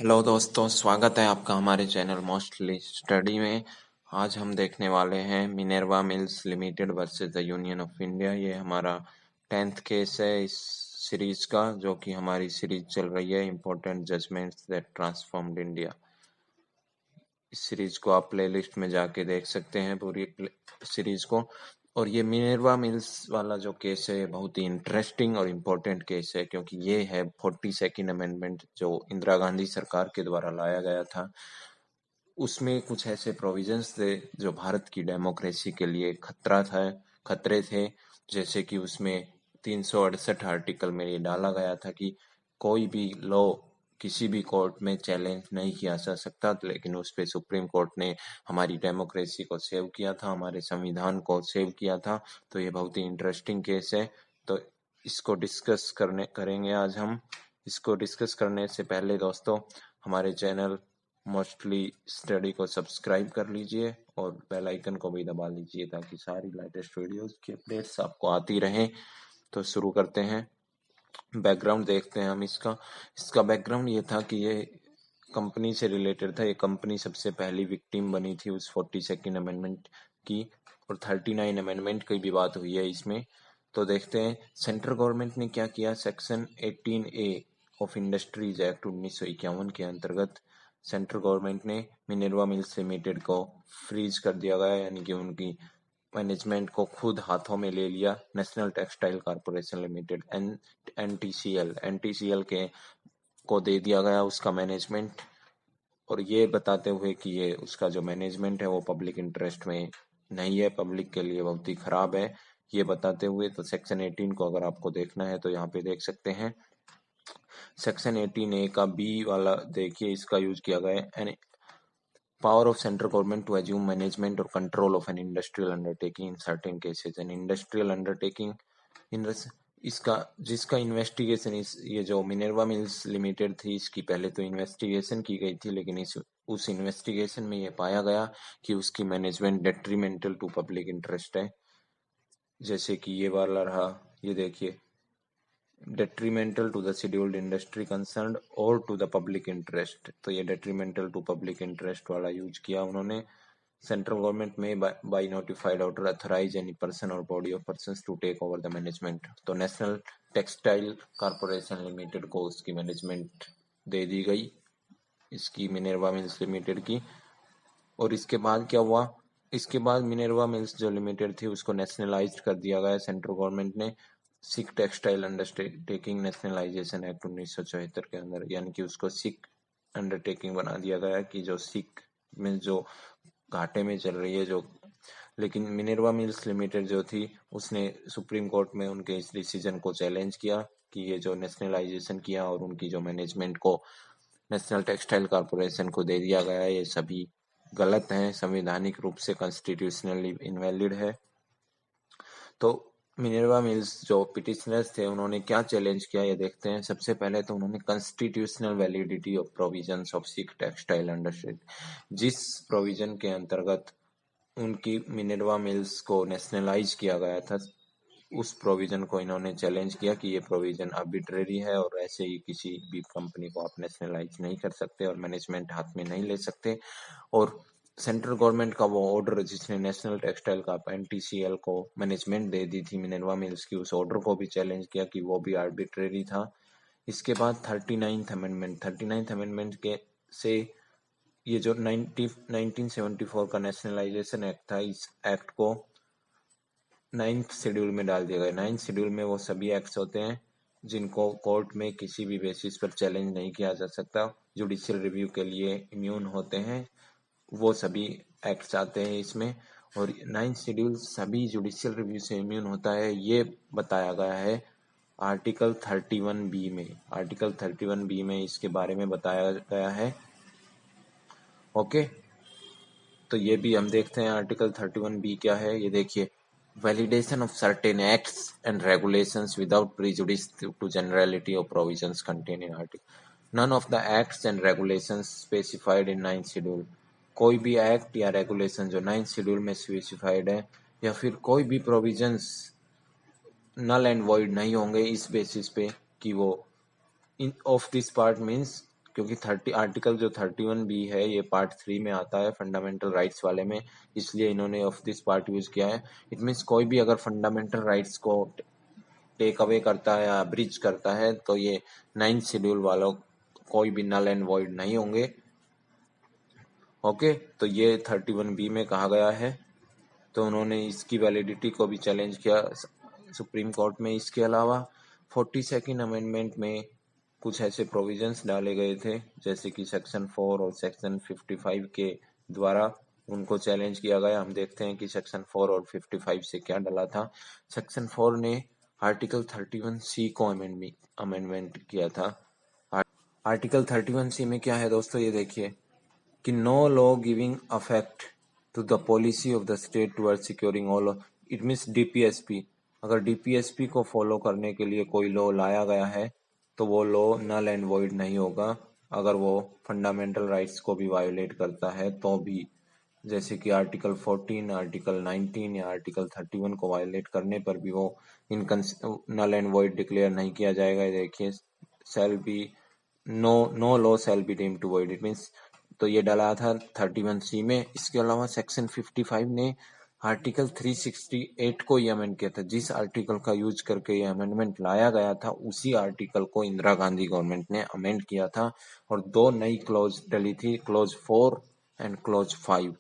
Hello दोस्तों, स्वागत है आपका हमारे चैनल मोस्टली स्टडी में। आज हम देखने वाले हैं Minerva mills limited versus the union of India. ये हमारा 10th केस है इस सीरीज का, जो कि हमारी सीरीज चल रही है important judgments that transformed India. इस सीरीज को आप प्लेलिस्ट में जाके देख सकते हैं पूरी सीरीज को। और ये मिनर्वा मिल्स वाला जो केस है बहुत ही इंटरेस्टिंग और इम्पोर्टेंट केस है, क्योंकि ये है 42nd अमेंडमेंट जो इंदिरा गांधी सरकार के द्वारा लाया गया था। उसमें कुछ ऐसे प्रोविजंस थे जो भारत की डेमोक्रेसी के लिए खतरे थे। जैसे कि उसमें 368 आर्टिकल में ये डाला गया था कि कोई भी लॉ किसी भी कोर्ट में चैलेंज नहीं किया जा सकता, लेकिन उस पे सुप्रीम कोर्ट ने हमारी डेमोक्रेसी को सेव किया था, हमारे संविधान को सेव किया था। तो ये बहुत ही इंटरेस्टिंग केस है। तो इसको डिस्कस करेंगे आज हम। इसको डिस्कस करने से पहले दोस्तों, हमारे चैनल मोस्टली स्टडी को सब्सक्राइब कर लीजिए और बेल आइकन को भी दबा लीजिए ताकि सारी लेटेस्ट वीडियोस की अपडेट्स आपको आती रहें। तो शुरू करते हैं। बैकग्राउंड देखते हैं हम इसका बैकग्राउंड ये था कि ये कंपनी से रिलेटेड था। ये कंपनी सबसे पहली विक्टिम बनी थी उस 42nd अमेंडमेंट की, और 39 अमेंडमेंट की भी बात हुई है इसमें। तो देखते हैं सेंट्रल गवर्नमेंट ने क्या किया। Section 18A of industries act 1951 के अंतर्गत सेंट्रल गवर्नमेंट ने मिनर्वा मिल्स लिमिटेड को फ्रीज कर दिया गया, यानी कि उनकी मैनेजमेंट को खुद हाथों में ले लिया। नेशनल टेक्सटाइल कॉर्पोरेशन लिमिटेड एनटीसीएल के को दे दिया गया उसका मैनेजमेंट। और ये बताते हुए कि ये उसका जो मैनेजमेंट है वो पब्लिक इंटरेस्ट में नहीं है, पब्लिक के लिए बहुत ही खराब है, ये बताते हुए। तो सेक्शन 18 को अगर आपको देखना है तो यहाँ पे देख सकते हैं। सेक्शन 18A का बी वाला देखिए, इसका यूज किया गया है। Power of central government to assume management or control of an industrial undertaking in certain cases. An industrial undertaking इसका जिसका इन्वेस्टिगेशन ये जो मिनर्वा मिल्स लिमिटेड थी, इसकी पहले तो इन्वेस्टिगेशन की गई थी, लेकिन उस इन्वेस्टिगेशन में ये पाया गया कि उसकी management detrimental to public interest है। जैसे कि ये वाला रहा, ये देखिए, detrimental to the scheduled industry concerned or to the public interest। तो ये detrimental to public interest वाला यूज किया उन्होंने। सेंट्रल गवर्नमेंट में by notified order authorize any person और body of persons to take over the management. तो National Textile Corporation Limited को उसकी मैनेजमेंट दे दी गई, इसकी मिनर्वा मिल्स लिमिटेड की। और इसके बाद क्या हुआ, इसके बाद मिनर्वा मिल्स जो लिमिटेड थी उसको नेशनलाइज कर दिया गया सेंट्रल गवर्नमेंट ने, सिक टेक्सटाइल अंडरटेकिंग नेशनलाइजेशन एक्ट 1974 के अंदर, यानी कि उसको सिक अंडरटेकिंग बना दिया गया कि जो सिक में जो घाटे में चल रही है जो। लेकिन मिनर्वा मिल्स लिमिटेड जो थी उसने सुप्रीम कोर्ट में उनके इस डिसीजन को चैलेंज किया कि ये जो नेशनलाइजेशन किया और उनकी जो मैनेजमेंट को नेशनल टेक्सटाइल कॉर्पोरेशन को दे दिया गया है, ये सभी गलत हैं, संवैधानिक रूप से कॉन्स्टिट्यूशनली इनवैलिड है। तो मिनर्वा मिल्स जो पिटिशनर्स थे उन्होंने क्या चैलेंज किया ये देखते हैं। सबसे पहले तो उन्होंने constitutional validity of provisions of sick textile industry, जिस प्रोविजन के अंतर्गत उनकी मिनर्वा मिल्स को नेशनलाइज किया गया था, उस प्रोविजन को इन्होंने चैलेंज किया कि ये प्रोविजन आर्बिट्रेरी है और ऐसे ही किसी भी कंपनी को आप नेशनलाइज नहीं कर सकते और मैनेजमेंट हाथ में नहीं ले सकते। और सेंट्रल गवर्नमेंट का वो ऑर्डर जिसने नेशनल टेक्सटाइल का एनटीसीएल को मैनेजमेंट दे दी थी मिनर्वा मिल्स की, उस ऑर्डर को भी चैलेंज किया कि वो भी आर्बिट्रेरी था। इसके बाद 39th अमेंडमेंट के से ये जो 1974 का नेशनलाइजेशन एक्ट था, इस एक्ट को 9th शेड्यूल में डाल दिया गया। 9th शेड्यूल में वो सभी एक्ट्स होते हैं जिनको कोर्ट में किसी भी बेसिस पर चैलेंज नहीं किया जा सकता, जुडिशियल रिव्यू के लिए इम्यून होते हैं, वो सभी एक्ट्स आते हैं इसमें। और 9th शेड्यूल सभी जुडिशियल रिव्यू से इम्यून होता है, ये बताया गया है आर्टिकल 31B में। आर्टिकल 31B में इसके बारे में बताया गया है। ओके, तो ये भी हम देखते हैं आर्टिकल 31B क्या है, ये देखिए। Validation of certain acts and regulations without prejudice to generality of provisions contained in article. None of the acts and regulations specified in 9th schedule, कोई भी एक्ट या रेगुलेशन जो 9th शेड्यूल में specified है या फिर कोई भी प्रोविजंस नल एंड वॉइड नहीं होंगे इस बेसिस पे कि वो इन ऑफ दिस पार्ट मीन्स क्योंकि 30 आर्टिकल जो 31B है ये पार्ट 3 में आता है फंडामेंटल राइट्स वाले में, इसलिए इन्होंने ऑफ दिस पार्ट यूज किया है। इट मीन्स कोई भी अगर फंडामेंटल राइट्स को टेक अवे करता है या ब्रीच करता है तो ये 9th शेड्यूल वालों कोई भी नल एंड वॉइड नहीं होंगे। ओके, तो ये 31B में कहा गया है, तो उन्होंने इसकी वैलिडिटी को भी चैलेंज किया सुप्रीम कोर्ट में। इसके अलावा 42nd अमेंडमेंट में कुछ ऐसे प्रोविजंस डाले गए थे जैसे कि सेक्शन 4 और सेक्शन 55 के द्वारा उनको चैलेंज किया गया। हम देखते हैं कि सेक्शन 4 और 55 से क्या डाला था। सेक्शन 4 ने आर्टिकल 31C को अमेंडमेंट किया था। आर्टिकल 31C में क्या है दोस्तों, ये देखिए कि no law giving effect to the policy of the state toward securing all, it means DPSP, अगर डीपीएसपी को फॉलो करने के लिए कोई लॉ लाया गया है तो वो लॉ नल एंड वॉइड नहीं होगा अगर वो फंडामेंटल राइट्स को भी वायोलेट करता है तो भी, जैसे कि आर्टिकल 14, आर्टिकल 19 या आर्टिकल 31 को वायोलेट करने पर भी वो नल एंड वॉइड डिक्लेयर नहीं किया जाएगा। देखिए shall be no law shall be deemed to void, it means, तो ये डाला था 31C में। इसके अलावा सेक्शन 55 ने आर्टिकल 368 को ये अमेंड किया था। जिस आर्टिकल का यूज करके ये अमेंडमेंट लाया गया था उसी आर्टिकल को इंदिरा गांधी गवर्नमेंट ने अमेंड किया था और दो नई क्लॉज डली थी, क्लॉज 4 एंड क्लॉज 5।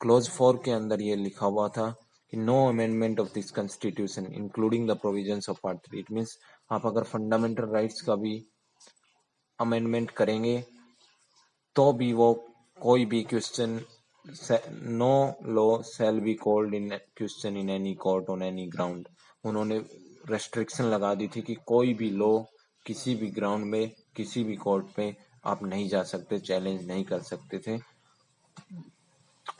क्लॉज 4 के अंदर ये लिखा हुआ था कि no amendment of this constitution including the provisions of part 3, it means आप अगर फंडामेंटल राइट्स का भी अमेंडमेंट करेंगे तो भी वो कोई भी question, no law shall be called in question in any court on any ground. उन्होंने रेस्ट्रिक्शन लगा दी थी कि कोई भी लॉ किसी भी ग्राउंड में किसी भी कोर्ट में आप नहीं जा सकते, चैलेंज नहीं कर सकते थे।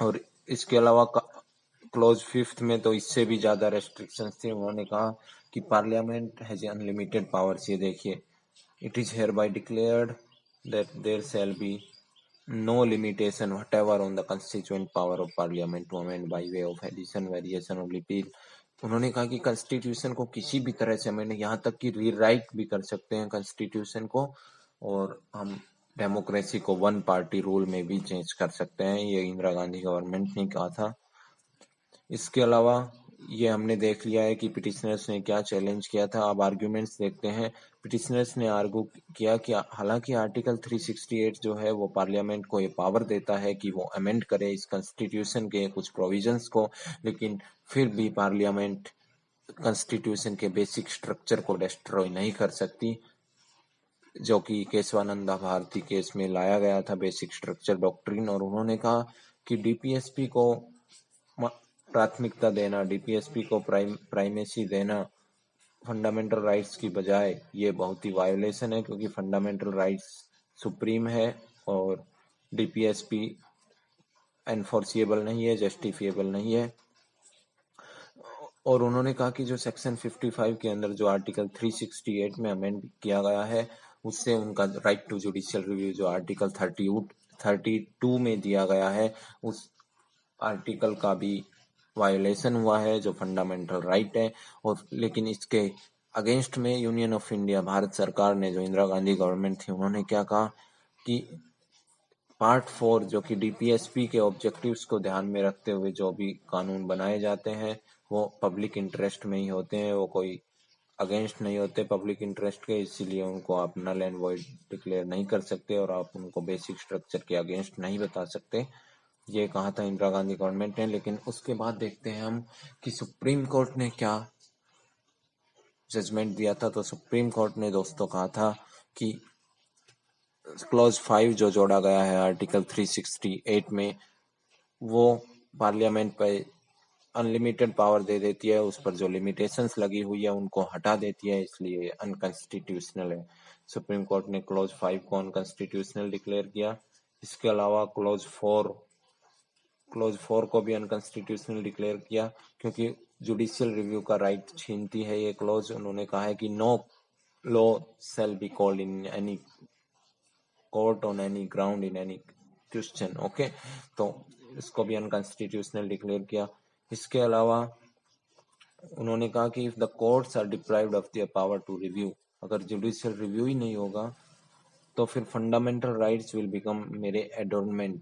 और इसके अलावा क्लोज 5 में तो इससे भी ज्यादा रेस्ट्रिक्शंस थी। उन्होंने कहा कि पार्लियामेंट हैज अनलिमिटेड पावर्स। ये देखिए, it is hereby declared that there shall be no limitation whatever on the constituent power of parliament to amend by way of addition, variation or repeal। उन्होंने कहा कि constitution को किसी भी तरह से अमेंड, यहाँ तक कि रीराइट भी कर सकते हैं कॉन्स्टिट्यूशन को, और हम डेमोक्रेसी को वन पार्टी रूल में भी चेंज कर सकते हैं। ये इंदिरा गांधी गवर्नमेंट ने कहा था। इसके अलावा ये हमने देख लिया है कि पिटिशनर्स ने क्या चैलेंज किया था। अब आर्ग्यूमेंट्स देखते हैं। पिटिशनर्स ने आर्गू किया कि हालांकि आर्टिकल 368 जो है वो पार्लियामेंट को ये पावर देता है कि वो अमेंड करे इस कॉन्स्टिट्यूशन के कुछ प्रोविजंस को, लेकिन फिर भी पार्लियामेंट कॉन्स्टिट्यूशन के बेसिक स्ट्रक्चर को डिस्ट्रॉय नहीं कर सकती, जो कि केशवानंदा भारती केस में लाया गया था, बेसिक स्ट्रक्चर डॉक्ट्रिन। और उन्होंने कहा कि डीपीएसपी को प्राथमिकता देना, डीपीएसपी को प्राइमेसी देना फंडामेंटल राइट्स की बजाय, ये बहुत ही वायोलेशन है, क्योंकि फंडामेंटल राइट्स सुप्रीम है और डीपीएसपी एनफोर्सिएबल नहीं है, जस्टिफिएबल नहीं है। और उन्होंने कहा कि जो सेक्शन 55 के अंदर जो आर्टिकल 368 में अमेंड किया गया है उससे उनका राइट टू जुडिशियल रिव्यू जो आर्टिकल 32 में दिया गया है उस आर्टिकल का भी वायोलेशन हुआ है, जो फंडामेंटल राइट है। और लेकिन इसके अगेंस्ट में यूनियन ऑफ इंडिया, भारत सरकार ने, जो इंदिरा गांधी गवर्नमेंट थी, उन्होंने क्या कहा कि पार्ट 4 जो कि डीपीएसपी के ऑब्जेक्टिव्स को ध्यान में रखते हुए जो भी कानून बनाए जाते हैं वो पब्लिक इंटरेस्ट में ही होते हैं, वो कोई अगेंस्ट नहीं होते पब्लिक इंटरेस्ट के, इसीलिए उनको आप नल एंड वॉइड डिक्लेयर नहीं कर सकते और आप उनको बेसिक स्ट्रक्चर के अगेंस्ट नहीं बता सकते। ये कहा था इंदिरा गांधी गवर्नमेंट ने। लेकिन उसके बाद देखते हैं हम कि सुप्रीम कोर्ट ने क्या जजमेंट दिया था। तो सुप्रीम कोर्ट ने दोस्तों कहा था कि क्लॉज 5 जो जोड़ा गया है आर्टिकल 368 में, वो पार्लियामेंट पर अनलिमिटेड पावर दे देती है, उस पर जो लिमिटेशंस लगी हुई है उनको हटा देती है, इसलिए अनकॉन्स्टिट्यूशनल है। सुप्रीम कोर्ट ने क्लॉज 5 को अनकॉन्स्टिट्यूशनल डिक्लेयर किया। इसके अलावा क्लॉज 4 को भी अनकॉन्स्टिट्यूशनल डिक्लेयर किया, क्योंकि जुडिशियल रिव्यू का राइट छीनती है ये क्लॉज। उन्होंने कहा है कि no law shall be called in any court on any ground in any question. Okay, तो इसको भी अनकॉन्स्टिट्यूशनल डिक्लेयर किया। इसके अलावा उन्होंने कहा कि if the courts are deprived of their power to review, अगर जुडिशियल रिव्यू ही नहीं होगा तो फिर फंडामेंटल राइट्स विल बिकम मेरे एडोर्नमेंट।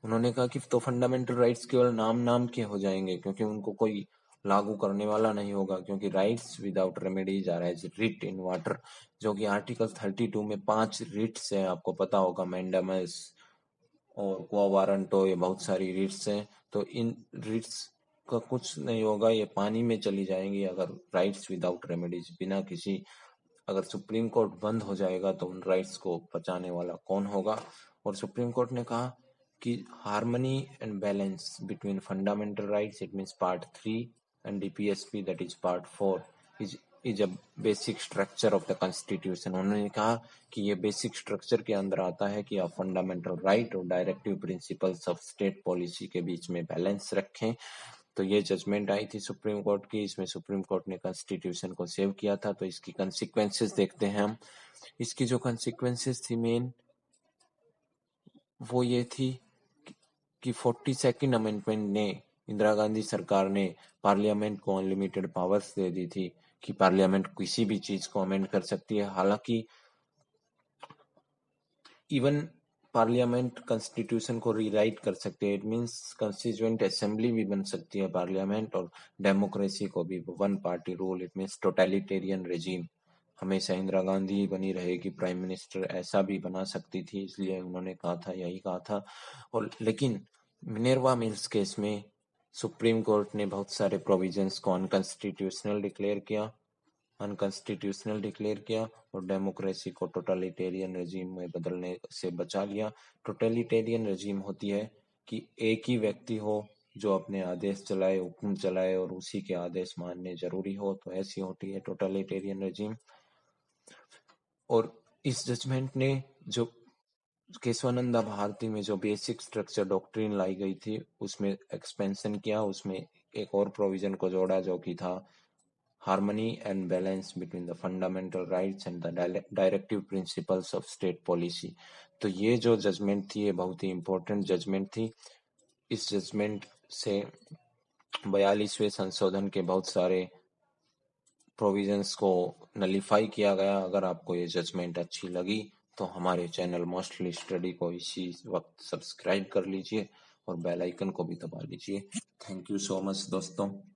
उन्होंने कहा कि तो फंडामेंटल राइट्स केवल नाम के हो जाएंगे, क्योंकि उनको कोई लागू करने वाला नहीं होगा, क्योंकि rights without remedies are as writ in water, जो कि आर्टिकल 32 में 5 रिट्स है, आपको पता होगा, मैंडामस और क्वा वारंटो, ये बहुत सारी रिट्स हैं। तो इन रिट्स का कुछ नहीं होगा, ये पानी में चली जाएंगी अगर राइट्स विदाउट रेमेडीज, बिना किसी, अगर सुप्रीम कोर्ट बंद हो जाएगा तो उन राइट्स को बचाने वाला कौन होगा। और सुप्रीम कोर्ट ने कहा कि harmony and balance between fundamental rights, it means part 3 and DPSP that is part 4 is a basic structure of the constitution. उन्होंने कहा कि ये बेसिक स्ट्रक्चर के अंदर आता है कि आप फंडामेंटल राइट और directive principles of state policy के बीच में बैलेंस रखें। तो ये जजमेंट आई थी सुप्रीम कोर्ट की, इसमें सुप्रीम कोर्ट ने कॉन्स्टिट्यूशन को सेव किया था। तो इसकी कंसिक्वेंसेस देखते हैं हम। इसकी जो कंसिक्वेंसेस थी मेन, वो ये थी कि 42nd अमेंडमेंट ने, इंदिरा गांधी सरकार ने पार्लियामेंट को अनलिमिटेड पावर्स दे दी थी कि पार्लियामेंट किसी भी चीज को अमेंड कर सकती है। हालांकि इवन पार्लियामेंट कॉन्स्टिट्यूशन को रीराइट कर सकती है, इट मींस कॉन्स्टिट्यूएंट असेंबली भी बन सकती है पार्लियामेंट, और डेमोक्रेसी को भी, one party rule, it means totalitarian regime, हमेशा इंदिरा गांधी ही बनी रहेगी प्राइम मिनिस्टर, ऐसा भी बना सकती थी, इसलिए उन्होंने कहा था, यही कहा था। और लेकिन मिनर्वा मिल्स केस में सुप्रीम कोर्ट ने बहुत सारे प्रोविजंस को अनकॉन्स्टिट्यूशनल डिक्लेयर किया और डेमोक्रेसी को टोटलिटेरियन रेजिम में बदलने से बचा लिया। टोटलिटेरियन रेजिम होती है कि एक ही व्यक्ति हो जो अपने आदेश चलाए, हुक्म चलाए और उसी के आदेश मानने जरूरी हो, तो ऐसी होती है टोटलिटेरियन रेजिम। और इस जजमेंट ने जो केशवानंदा भारती में जो बेसिक स्ट्रक्चर डॉक्ट्रिन लाई गई थी उसमें एक्सपेंशन किया, उसमें एक और प्रोविजन को जोड़ा जो कि था harmony and balance between the fundamental rights and the directive principles of state policy. तो ये जो जजमेंट थी ये बहुत ही इंपॉर्टेंट जजमेंट थी। इस जजमेंट से 42वें संशोधन के बहुत सारे प्रोविजंस को नलीफाई किया गया। अगर आपको ये जजमेंट अच्छी लगी तो हमारे चैनल मोस्टली स्टडी को इसी वक्त सब्सक्राइब कर लीजिए और बेल आइकन को भी दबा लीजिए। थैंक यू सो मच दोस्तों।